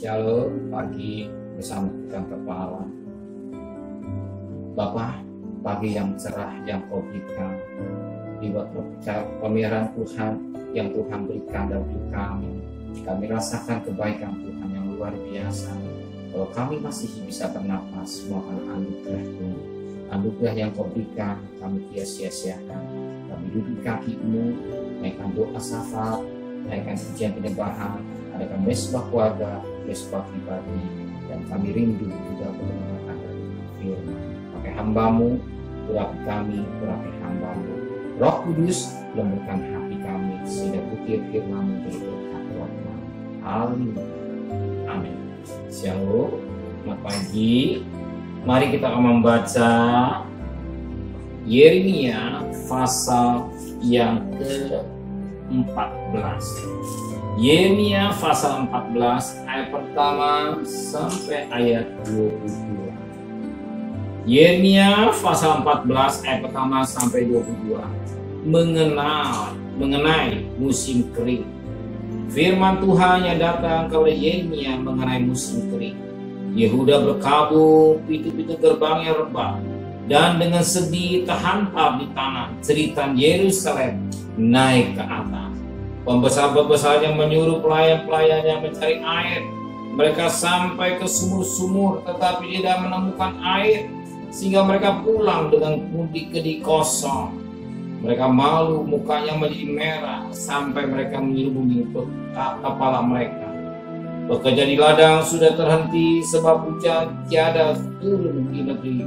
Shalom pagi bersama Tuhan Kepala. Bapa, pagi yang cerah yang Kau berikan, lewat pemeliharaan Tuhan yang Tuhan berikan dalam hidup kami rasakan kebaikan Tuhan yang luar biasa. Kalau kami masih bisa bernapas, semua anugerah Tuhan, anugerah yang Kau berikan, kami tidak sia-siakan. Kami duduk kaki-Mu, naikkan doa syafaat, naikkan pujian penyembahan, adakan mesbah keluarga, mesbah pribadi, dan kami rindu juga mendengarkan dari firman. Pakai hamba-Mu, urapi kami, urapi hamba-Mu. Roh Kudus, lembutkan hati kami, sehingga butir firman-Mu jadi berkat buat kami. Haleluya. Amin. Shalom, selamat pagi. Mari kita akan membaca Yeremia pasal yang ke-14. Yeremia pasal 14 ayat pertama sampai ayat 22. Yeremia pasal 14 ayat pertama sampai 22 mengenai musim kering. Firman Tuhan yang datang kepada Yeremia mengenai musim kering. Yehuda berkabung, pintu-pintu gerbangnya rebah, dan dengan sedih terhampar di tanah. Jeritan Yerusalem naik ke atas. Pembesar-pembesar yang menyuruh pelayan-pelayannya mencari air. Mereka sampai ke sumur-sumur tetapi tidak menemukan air, sehingga mereka pulang dengan kedi kosong. Mereka malu, mukanya menjadi merah, sampai mereka menyelubungi kepala mereka. Pekerja di ladang sudah terhenti sebab hujan tiada turun di negeri.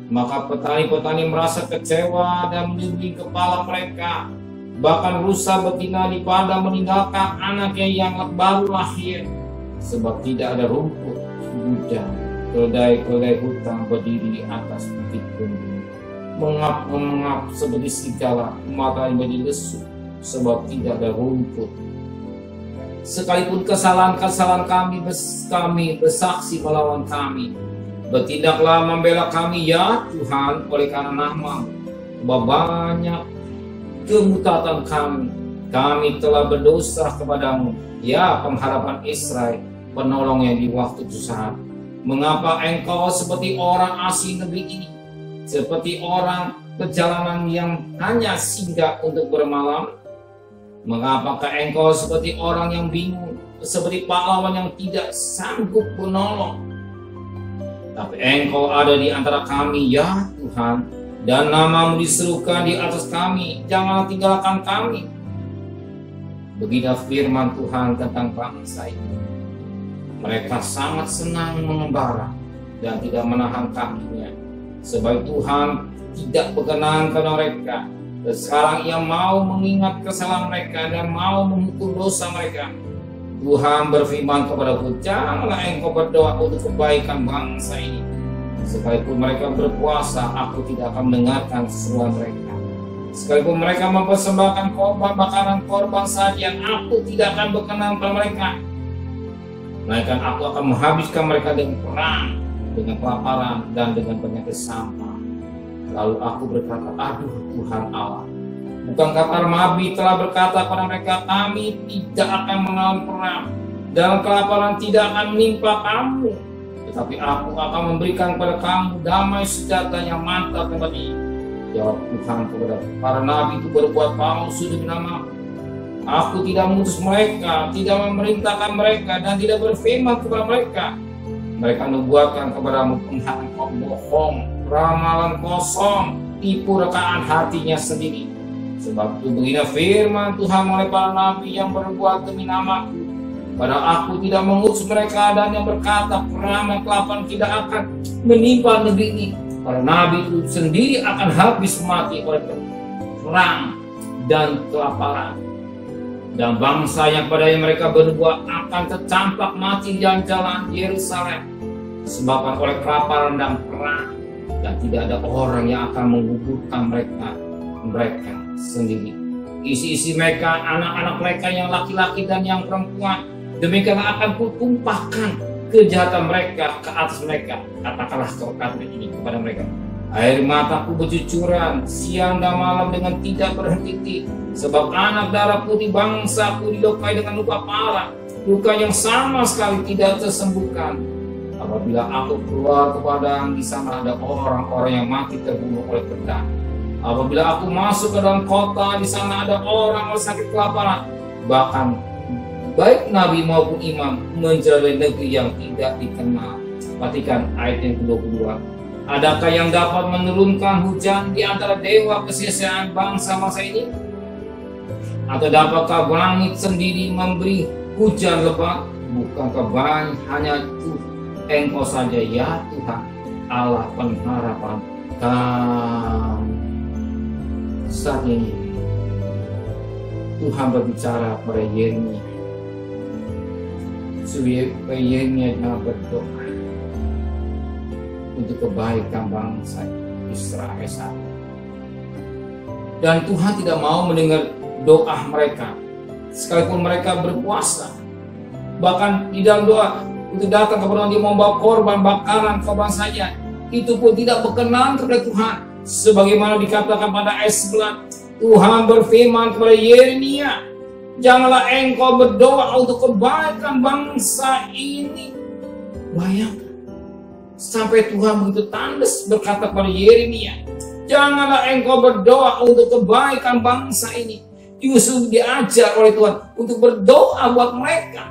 Maka petani-petani merasa kecewa dan menyelubungi kepala mereka. Bahkan rusa betina di padang meninggalkan anaknya yang baru lahir, sebab tidak ada rumput hujan. Keledai-keledai hutan berdiri di atas bukit gunung, mengap-mengap seperti serigala, matanya menjadi lesu, sebab tidak ada rumput. Sekalipun kesalahan-kesalahan kami bersaksi melawan kami, bertindaklah membela kami ya Tuhan oleh karena nama-Mu. Banyak kemutatan kami telah berdosa kepadamu, ya pengharapan Israel, penolongnya di waktu kesusahan. Mengapa engkau seperti orang asing negeri ini, seperti orang perjalanan yang hanya singgah untuk bermalam? Mengapakah engkau seperti orang yang bingung, seperti pahlawan yang tidak sanggup menolong? Tapi engkau ada di antara kami ya Tuhan, dan nama-Mu diserukan di atas kami, janganlah tinggalkan kami. Begini firman Tuhan tentang bangsa ini. Mereka sangat senang mengembara dan tidak menahan kakinya, sebab Tuhan tidak berkenan kepada mereka. Dan sekarang Ia mau mengingat kesalahan mereka dan mau menghukum dosa mereka. Tuhan berfirman kepadaku, janganlah engkau berdoa untuk kebaikan bangsa ini. Sekalipun mereka berpuasa, aku tidak akan mendengarkan seruan mereka. Sekalipun mereka mempersembahkan korban sajian, aku tidak akan berkenan pada mereka. Melainkan aku akan menghabiskan mereka dengan perang, dengan kelaparan, dan dengan penyakit sampah. Lalu aku berkata, aduh Tuhan Allah, bukankah para nabi telah berkata kepada mereka, kami tidak akan mengalami perang, dan kelaparan tidak akan menimpa kamu, tetapi aku akan memberikan kepada kamu damai sejahtera yang mantap dan baik. Jawab Tuhan kepada para nabi itu berbuat palsu demi nama-Mu. Aku tidak mengutus mereka, tidak memerintahkan mereka, dan tidak berfirman kepada mereka. Mereka membuatkan kepadamu pengharapan bohong, ramalan kosong, tipu rekaan hatinya sendiri. Sebab itu begini firman Tuhan oleh para nabi yang berbuat demi nama-Ku. Padahal aku tidak mengutus mereka, dan yang berkata perang dan kelaparan tidak akan menimpa negeri ini. Para nabi itu sendiri akan habis mati oleh perang dan kelaparan. Dan bangsa yang padanya mereka berdua akan tercampak mati di jalan-jalan Yerusalem, disebabkan oleh kelaparan dan perang. Dan tidak ada orang yang akan menggugurkan mereka sendiri. Isi-isi mereka, anak-anak mereka yang laki-laki dan yang perempuan, demikianlah akan kutumpahkan kejahatan mereka ke atas mereka. Katakanlah kata ini kepada mereka, air mataku bercucuran siang dan malam dengan tidak berhenti, sebab anak darah putih bangsaku dilukai dengan luka parah. luka yang sama sekali tidak tersembuhkan. Apabila aku keluar ke padang, di sana ada orang-orang yang mati terbunuh oleh pedang. Apabila aku masuk ke dalam kota, di sana ada orang sakit kelaparan. Bahkan baik nabi maupun imam menjalani negeri yang tidak dikenal. Perhatikan ayat yang ke-22. Adakah yang dapat menurunkan hujan di antara dewa kesia-siaan bangsa masa ini? Atau dapatkah langit sendiri memberi hujan lebat? Bukankah baik hanya itu Engkau saja ya Tuhan, Allah pengharapan kami. Saat ini Tuhan berbicara kepada Yeremia, supaya Yeremia berdoa untuk kebaikan bangsa Israel saat ini. Dan Tuhan tidak mau mendengar doa mereka, sekalipun mereka berpuasa. Bahkan di dalam doa untuk datang kepada dia membawa korban bakaran bangsanya, itu pun tidak berkenan kepada Tuhan. Sebagaimana dikatakan pada ayat 11, Tuhan berfirman kepada Yeremia, janganlah engkau berdoa untuk kebaikan bangsa ini. Bayangkan, sampai Tuhan begitu tandas berkata kepada Yeremia, janganlah engkau berdoa untuk kebaikan bangsa ini. Justru diajar oleh Tuhan untuk berdoa buat mereka.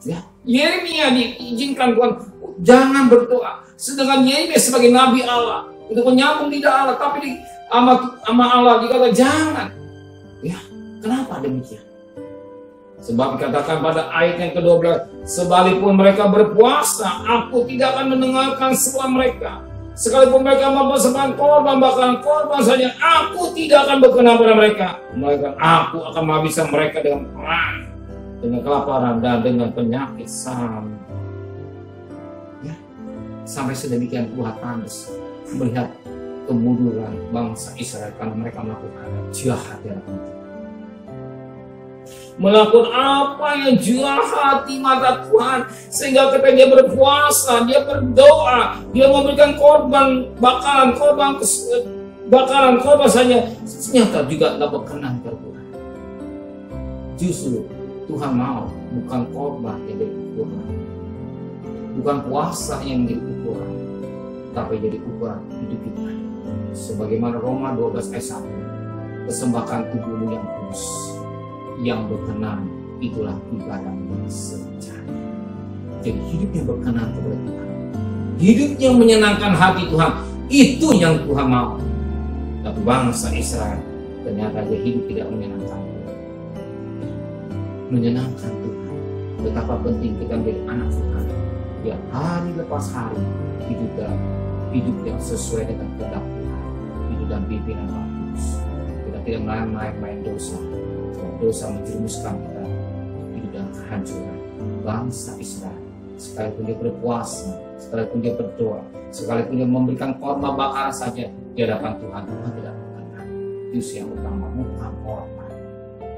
Ya, Yeremia diizinkan Tuhan jangan berdoa. Sedangkan Yeremia sebagai nabi Allah untuk menyambung lidah Allah, tapi sama Allah dikata jangan. Ya, kenapa demikian? Sebab dikatakan pada ayat yang ke-12, sekalipun mereka berpuasa, aku tidak akan mendengarkan suara mereka. Sekalipun mereka mempersembahkan korban bakaran korban saja, aku tidak akan berkenan pada mereka. Melainkan aku akan menghabiskan mereka dengan perang, dengan kelaparan dan dengan penyakit sama. Ya, sampai sedemikian Tuhan tandas melihat kemunduran bangsa Israel karena mereka melakukan jahat di hadapan Tuhan. Melakukan apa yang jahat di mata Tuhan, sehingga ketika dia berpuasa, dia berdoa, dia memberikan korban bakaran korban saja, ternyata juga tidak berkenan kepada Tuhan. Justru Tuhan mau bukan korban yang jadi ukuran, bukan puasa yang jadi ukuran, tapi jadi ukuran hidup kita. Sebagaimana Roma 12 ayat 1, persembahkan tubuhmu yang kudus, yang berkenan, itulah ibadah yang sejati. Jadi hidup yang berkenan kepada Tuhan, hidup yang menyenangkan hati Tuhan, itu yang Tuhan mau. Tapi bangsa Israel ternyata dia hidup tidak menyenangkan Tuhan. Betapa penting kita menjadi anak Tuhan, biar hari lepas hari hidup yang sesuai dengan kehendak Tuhan, hidup dan pimpinan bagus. Kita tidak main dosa. Dosa menjerumuskan kita hidup dalam kehancuran. Bangsa Israel, sekalipun dia berpuasa, sekalipun dia berdoa, sekalipun dia memberikan korban bakaran saja di hadapan Tuhan, Tuhan tidak berkenan. Justru yang utama bukan korban.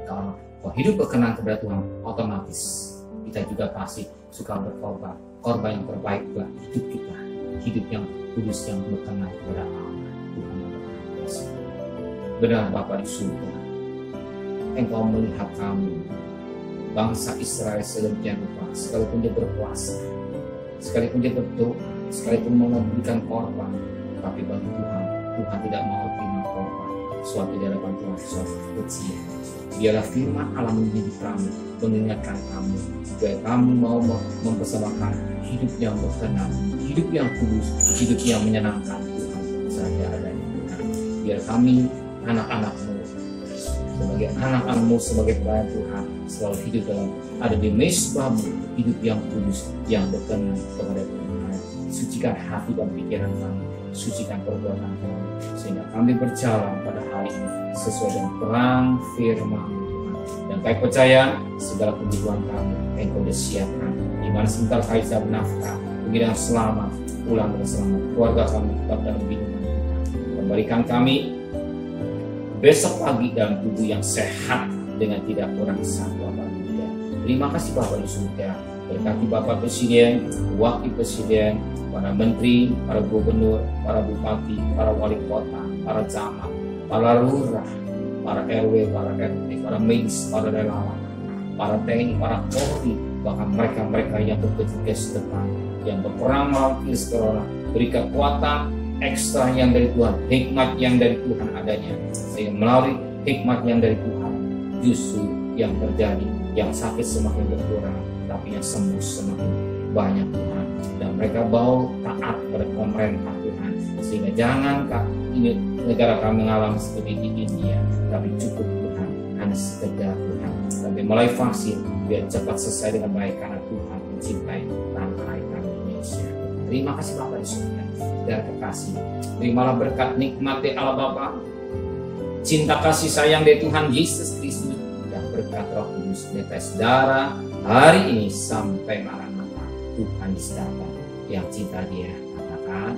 Kalau hidup berkenan kepada Tuhan, otomatis kita juga pasti suka berkorban. Korban yang terbaik adalah hidup kita, hidup yang kudus yang berkenan kepada Allah. Tuhan yang berkata, benar Bapa di surga, Engkau melihat kami, bangsa Israel sedemikian rupa, sekalipun dia berpuasa, sekalipun dia berdoa, sekalipun memberikan korban, tapi bagi Tuhan tidak mau terima korban. Suatu di hadapan Tuhan, suatu kecil. Biarlah firman Allah mendidik kami, mengingatkan kami, supaya kami mau mempersembahkan hidup yang berkenan, hidup yang kudus, hidup yang menyenangkan Tuhan saja adanya. Biar kami anak-anak-Mu, sebagai anak-anak-Mu, sebagai pelayan Tuhan, selalu hidup dalam ada di mesbah-Mu, hidup yang kudus, yang berkenan kepada Tuhan. Sucikan hati dan pikiran kami, sucikan perbuatan kami, sehingga kami berjalan pada hari ini sesuai dengan terang firman Tuhan. Dan kami percaya segala kebutuhan kami Engkau sudah siapkan. Di mana sebentar kami bisa bernafkah, pergi dengan selamat, pulang dengan selamat, keluarga kami tetap dalam lindungan Tuhan. Kembalikan kami besok pagi dalam tubuh yang sehat dengan tidak kurang satu apapun. Terima kasih Bapak di surga. Berkati Bapak Presiden, Wakil Presiden, para Menteri, para Gubernur, para Bupati, para Wali Kota, para camat, para lurah, para RW, para RT, para medis, para relawan. para TNI, para Polri, bahkan mereka-mereka yang bertugas depan, yang berperang melawan virus corona. Beri kekuatan ekstra yang dari Tuhan, hikmat yang dari Tuhan adanya, sehingga melalui hikmat yang dari Tuhan justru yang terjadi, yang sakit semakin berkurang, tapi yang sembuh semakin banyak Tuhan. Dan mereka mau taat pada pemerintah Tuhan, sehingga jangankah ini negara kami mengalami seperti di India, tapi cukup Tuhan, hanya sekedar Tuhan. Tapi mulai vaksin biar cepat selesai dengan baik, karena Tuhan mencintai tanah air kami Indonesia. Terima kasih Bapak di surga, dan kekasih. Terimalah berkat nikmat dari Allah Bapa, cinta kasih sayang dari Tuhan Yesus Kristus, dan berkat Roh Kudus menyertai saudara hari ini sampai Maranatha. Tuhan Yesus datang. Yang cinta Dia katakan